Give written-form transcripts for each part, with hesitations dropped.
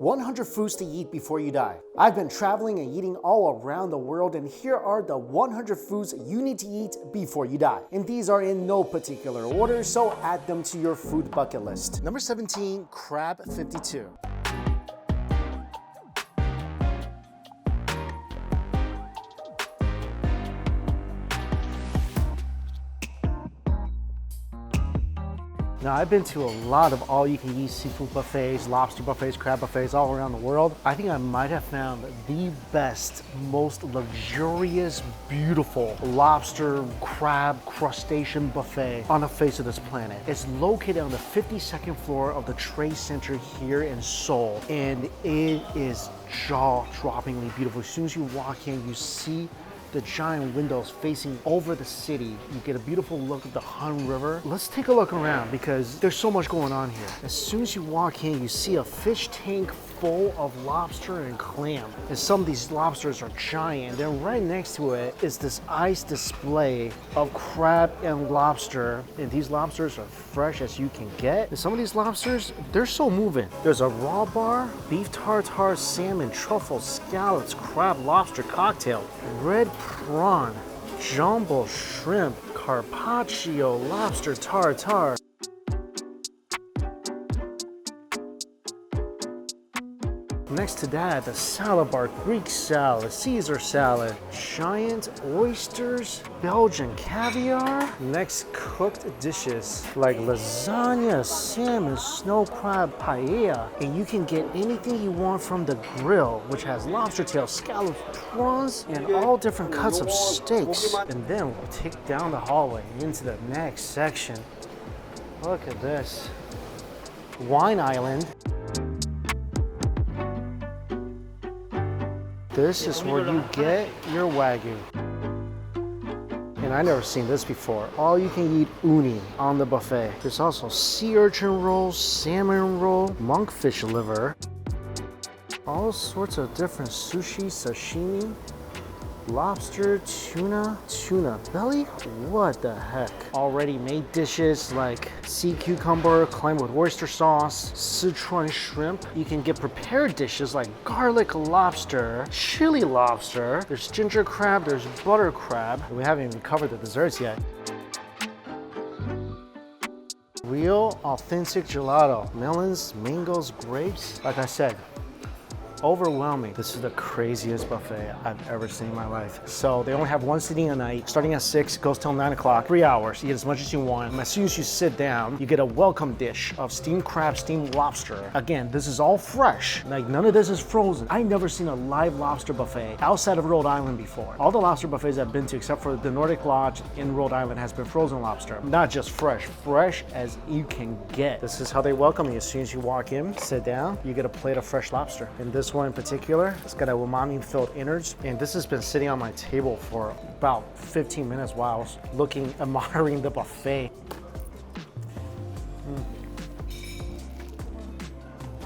100 foods to eat before you die. I've been traveling and eating all around the world, and here are the 100 foods you need to eat before you die. And these are in no particular order, so add them to your food bucket list. Number 17, crab 52. Now, I've been to a lot of all-you-can-eat seafood buffets, lobster buffets, crab buffets all around the world. I think I might have found the best, most luxurious, beautiful lobster, crab, crustacean buffet on the face of this planet. It's located on the 52nd floor of the Trade Center here in Seoul, and it is jaw-droppingly beautiful. As soon as you walk in, you see the giant windows facing over the city. You get a beautiful look at the Han River. Let's take a look around because there's so much going on here. As soon as you walk in, you see a fish tank full of lobster and clam. And some of these lobsters are giant. Then right next to it is this ice display of crab and lobster. And these lobsters are fresh as you can get. And some of these lobsters, they're so moving. There's a raw bar, beef tartare, salmon, truffle, scallops, crab, lobster cocktail, red prawn, jumbo shrimp, carpaccio, lobster tartare. Next to that, the salad bar, Greek salad, Caesar salad, giant oysters, Belgian caviar. Next, cooked dishes like lasagna, salmon, snow crab, paella. And you can get anything you want from the grill, which has lobster tails, scallops, prawns, and all different cuts of steaks. And then we'll take down the hallway into the next section. Look at this. Wine Island. This is where you get your Wagyu. And I never seen this before. All you can eat uni on the buffet. There's also sea urchin roll, salmon roll, monkfish liver, all sorts of different sushi, sashimi, lobster, tuna belly? What the heck? Already made dishes like sea cucumber, clam with oyster sauce, Sichuan shrimp. You can get prepared dishes like garlic lobster, chili lobster. There's ginger crab, there's butter crab. We haven't even covered the desserts yet. Real authentic gelato. Melons, mangoes, grapes. Like I said, overwhelming. This is the craziest buffet I've ever seen in my life. So they only have one seating a night, starting at 6, goes till 9 o'clock, 3 hours. You get as much as you want. And as soon as you sit down, you get a welcome dish of steamed crab, steamed lobster. Again, this is all fresh. Like none of this is frozen. I've never seen a live lobster buffet outside of Rhode Island before. All the lobster buffets I've been to, except for the Nordic Lodge in Rhode Island, has been frozen lobster. Not just fresh, fresh as you can get. This is how they welcome you. As soon as you walk in, sit down, you get a plate of fresh lobster. And this one in particular, it's got a umami-filled innards, and this has been sitting on my table for about 15 minutes while I was looking, admiring the buffet.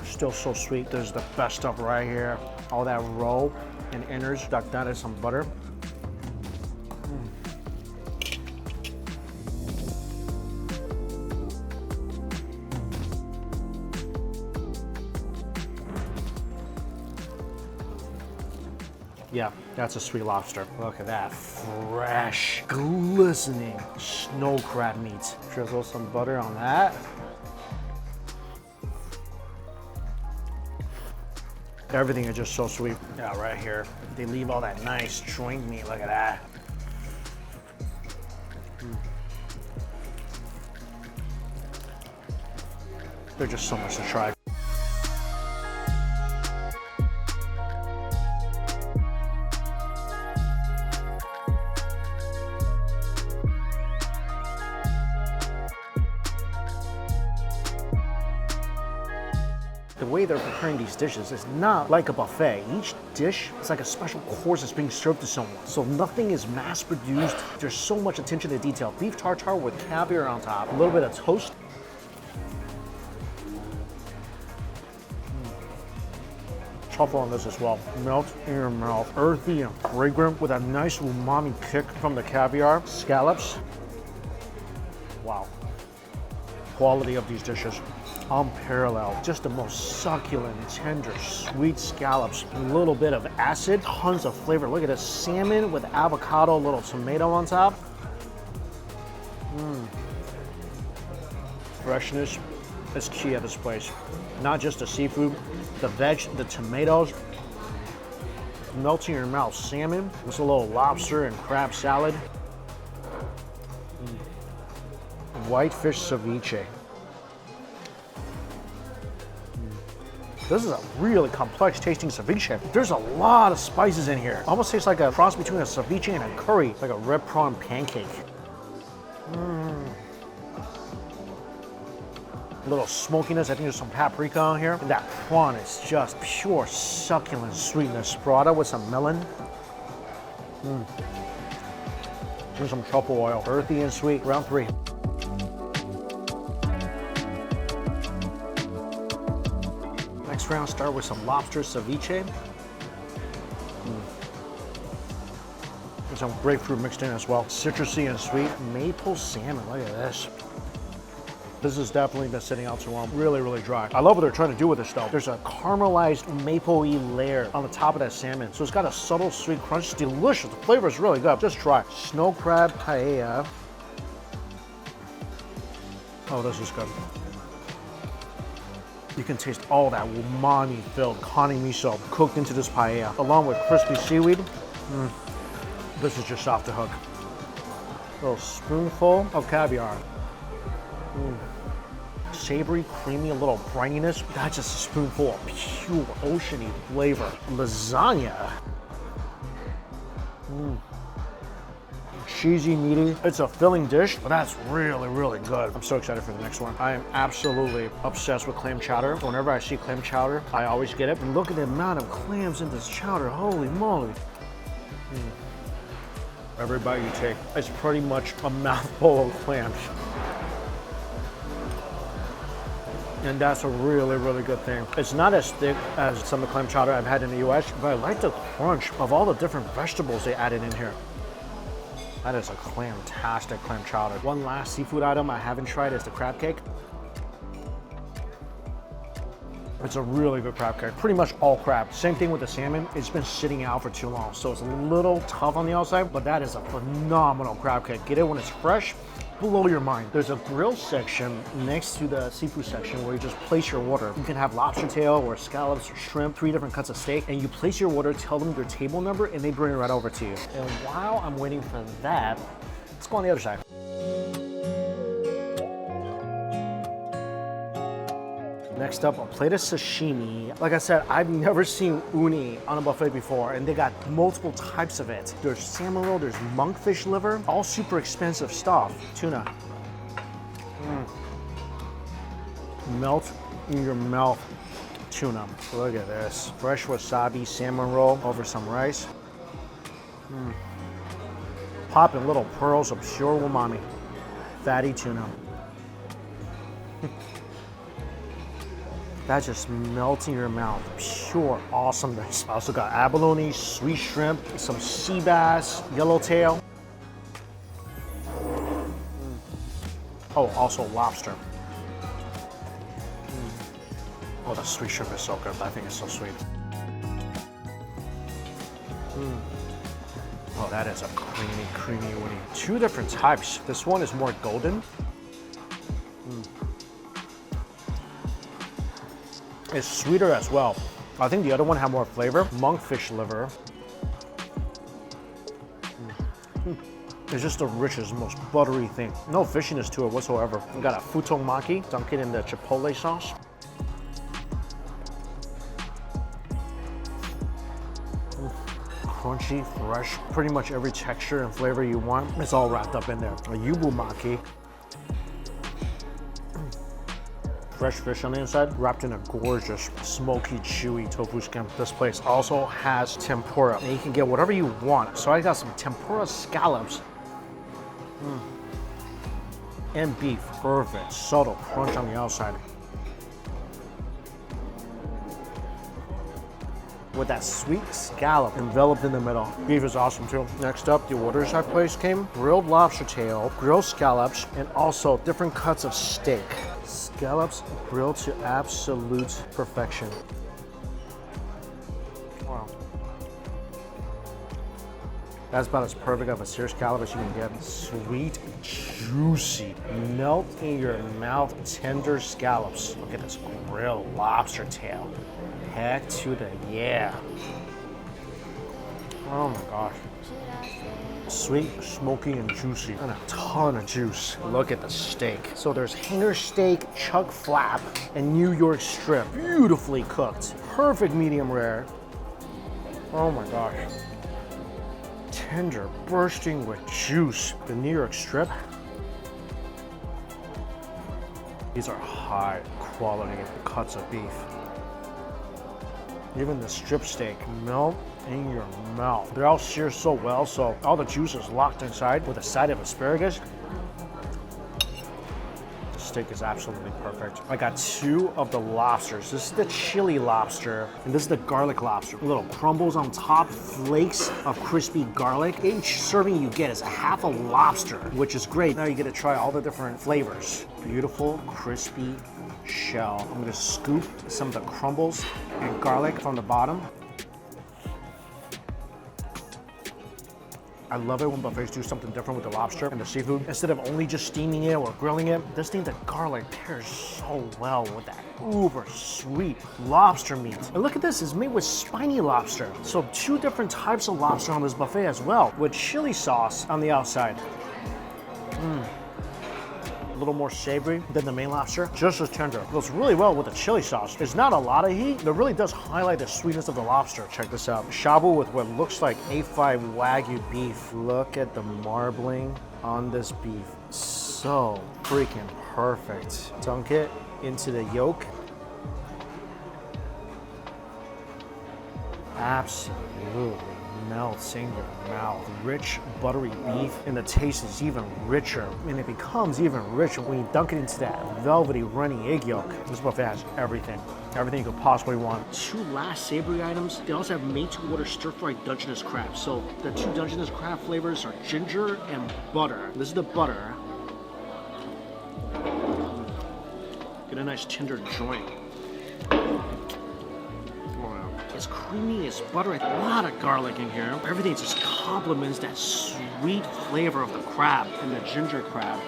Still so sweet. There's the best stuff right here. All that roe and innards, ducked that in some butter. Yeah, that's a sweet lobster. Look at that, fresh, glistening snow crab meat. Drizzle some butter on that. Everything is just so sweet. Yeah, right here. They leave all that nice joint meat, look at that. There's just so much to try. The way they're preparing these dishes is not like a buffet. Each dish is like a special course that's being served to someone. So nothing is mass produced. There's so much attention to detail. Beef tartare with caviar on top, a little bit of toast. Truffle on this as well. Melt in your mouth. Earthy and fragrant with a nice umami kick from the caviar. Scallops. Wow. Quality of these dishes. unparalleled. Just the most succulent, tender, sweet scallops. A little bit of acid, tons of flavor. Look at this salmon with avocado, a little tomato on top. Freshness is key at this place. Not just the seafood, the veg, the tomatoes, melting in your mouth. Salmon, with a little lobster and crab salad. Whitefish ceviche. This is a really complex tasting ceviche. There's a lot of spices in here. Almost tastes like a cross between a ceviche and a curry. It's like a red prawn pancake. A little smokiness. I think there's some paprika on here. And that prawn is just pure succulent sweetness. Burrata with some melon. Here's some truffle oil. Earthy and sweet. Round 3. Next round, start with some lobster ceviche. There's some grapefruit mixed in as well. Citrusy and sweet. Maple salmon. Look at this. This has definitely been sitting out too long. Really, really dry. I love what they're trying to do with this though. There's a caramelized maple-y layer on the top of that salmon. So it's got a subtle sweet crunch. It's delicious. The flavor is really good. Just try. Snow crab paella. Oh, this is good. You can taste all that umami-filled connie miso cooked into this paella, along with crispy seaweed. This is just off the hook. A little spoonful of caviar. Savory, creamy, a little brininess. That's just a spoonful of pure oceany flavor. Lasagna. Cheesy, meaty. It's a filling dish, but that's really, really good. I'm so excited for the next one. I am absolutely obsessed with clam chowder. Whenever I see clam chowder, I always get it. And look at the amount of clams in this chowder. Holy moly. Every bite you take, it's pretty much a mouthful of clams. And that's a really, really good thing. It's not as thick as some of the clam chowder I've had in the US, but I like the crunch of all the different vegetables they added in here. That is a clam-tastic clam chowder. One last seafood item I haven't tried is the crab cake. It's a really good crab cake. Pretty much all crab. Same thing with the salmon. It's been sitting out for too long, so it's a little tough on the outside, but that is a phenomenal crab cake. Get it when it's fresh. Blow your mind. There's a grill section next to the seafood section where you just place your order. You can have lobster tail or scallops or shrimp, 3 different cuts of steak, and you place your order, tell them your table number, and they bring it right over to you. And while I'm waiting for that, let's go on the other side. Next up, a plate of sashimi. Like I said, I've never seen uni on a buffet before, and they got multiple types of it. There's salmon roll, there's monkfish liver, all super expensive stuff. Tuna. Melt in your mouth tuna. Look at this. Fresh wasabi salmon roll over some rice. Popping little pearls of pure umami. Fatty tuna. That's just melting in your mouth. Pure awesomeness. I also got abalone, sweet shrimp, some sea bass, yellowtail. Oh, also lobster. Oh, the sweet shrimp is so good. I think it's so sweet. Oh, that is a creamy, creamy uni. 2 different types. This one is more golden. It's sweeter as well. I think the other one had more flavor. Monkfish liver. It's just the richest, most buttery thing. No fishiness to it whatsoever. We got a futon maki, dunked in the chipotle sauce. Crunchy, fresh, pretty much every texture and flavor you want. It's all wrapped up in there. A yubu maki. Fresh fish on the inside, wrapped in a gorgeous, smoky, chewy tofu skin. This place also has tempura, and you can get whatever you want. So I got some tempura scallops. And beef, perfect. Subtle crunch on the outside. With that sweet scallop enveloped in the middle. Beef is awesome too. Next up, the orders I placed came grilled lobster tail, grilled scallops, and also different cuts of steak. Scallops grilled to absolute perfection. Wow. That's about as perfect of a seared scallop as you can get. Sweet, juicy, melt in your mouth, tender scallops. Look at this grilled lobster tail. Heck to the yeah. Oh my gosh. Sweet, smoky, and juicy, and a ton of juice. Look at the steak. So there's hanger steak, chuck flap, and New York strip. Beautifully cooked. Perfect medium rare. Oh my gosh. Tender, bursting with juice. The New York strip. These are high quality cuts of beef. Even the strip steak melt in your mouth. They're all seared so well, so all the juice is locked inside with a side of asparagus. The steak is absolutely perfect. I got 2 of the lobsters. This is the chili lobster, and this is the garlic lobster. Little crumbles on top, flakes of crispy garlic. Each serving you get is half a lobster, which is great. Now you get to try all the different flavors. Beautiful, crispy shell. I'm gonna scoop some of the crumbles and garlic from the bottom. I love it when buffets do something different with the lobster and the seafood. Instead of only just steaming it or grilling it, this thing, the garlic pairs so well with that uber sweet lobster meat. And look at this, it's made with spiny lobster. So 2 different types of lobster on this buffet as well, with chili sauce on the outside. A little more savory than the main lobster, just as tender. It goes really well with the chili sauce. It's not a lot of heat, but it really does highlight the sweetness of the lobster. Check this out. Shabu with what looks like A5 Wagyu beef. Look at the marbling on this beef. So freaking perfect. Dunk it into the yolk. Absolutely melts in your mouth. Rich, buttery beef, and the taste is even richer, and it becomes even richer when you dunk it into that velvety, runny egg yolk. This buffet has everything. Everything you could possibly want. 2 last savory items. They also have made-to-order stir-fried Dungeness crab. So the 2 Dungeness crab flavors are ginger and butter. This is the butter. Get a nice tender joint. It's creamy, it's buttery, a lot of garlic in here. Everything just complements that sweet flavor of the crab and the ginger crab.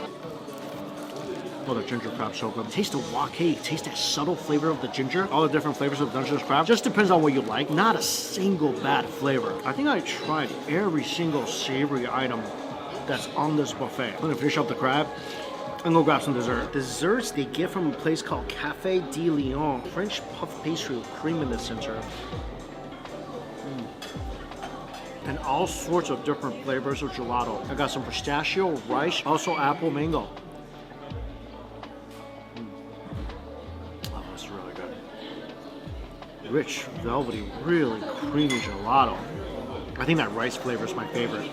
Oh, the ginger crab's so good. Taste the wok-hei, taste that subtle flavor of the ginger. All the different flavors of Dungeness crab. Just depends on what you like. Not a single bad flavor. I think I tried every single savory item that's on this buffet. I'm gonna finish up the crab and go grab some dessert. Desserts they get from a place called Café de Lyon. French puff pastry with cream in the center. And all sorts of different flavors of gelato. I got some pistachio, rice, also apple mango. Oh, that's really good. Rich, velvety, really creamy gelato. I think that rice flavor is my favorite.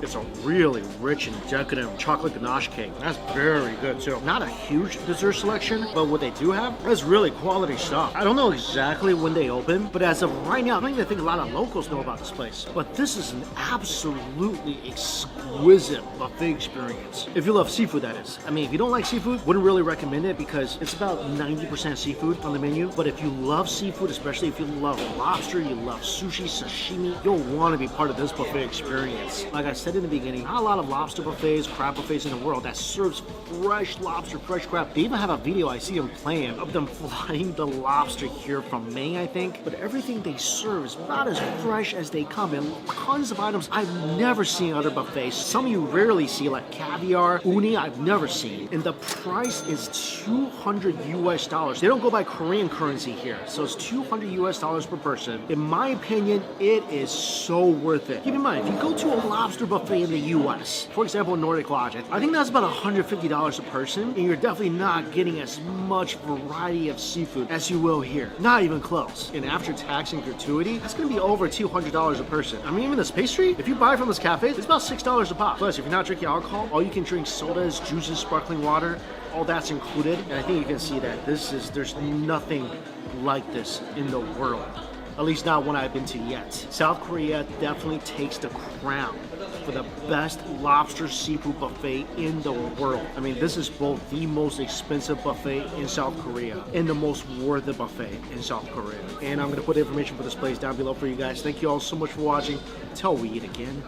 It's a really rich and decadent chocolate ganache cake. That's very good too. Not a huge dessert selection, but what they do have is really quality stuff. I don't know exactly when they open, but as of right now, I don't even think a lot of locals know about this place. But this is an absolutely exquisite buffet experience. If you love seafood, that is. I mean, if you don't like seafood, wouldn't really recommend it because it's about 90% seafood on the menu. But if you love seafood, especially if you love lobster, you love sushi, sashimi, you'll want to be part of this buffet experience. Like I said in the beginning, not a lot of lobster buffets, crab buffets in the world that serves fresh lobster, fresh crab. They even have a video I see them playing of them flying the lobster here from Maine, I think. But everything they serve is about as fresh as they come, and tons of items I've never seen at other buffets. Some you rarely see, like caviar, uni, I've never seen. And the price is $200 US. They don't go by Korean currency here, so it's $200 US per person. In my opinion, it is so worth it. Keep in mind, if you go to a lobster buffet in the US, for example, Nordic Lodge, I think that's about $150 a person, and you're definitely not getting as much variety of seafood as you will here. Not even close. And after tax and gratuity, that's gonna be over $200 a person. I mean, even this pastry, if you buy from this cafe, it's about $6 a pop. Plus, if you're not drinking alcohol, all you can drink sodas, juices, sparkling water, all that's included. And I think you can see that there's nothing like this in the world. At least not one I've been to yet. South Korea definitely takes the crown for the best lobster seafood buffet in the world. I mean, this is both the most expensive buffet in South Korea and the most worth the buffet in South Korea. And I'm gonna put information for this place down below for you guys. Thank you all so much for watching. Till we eat again.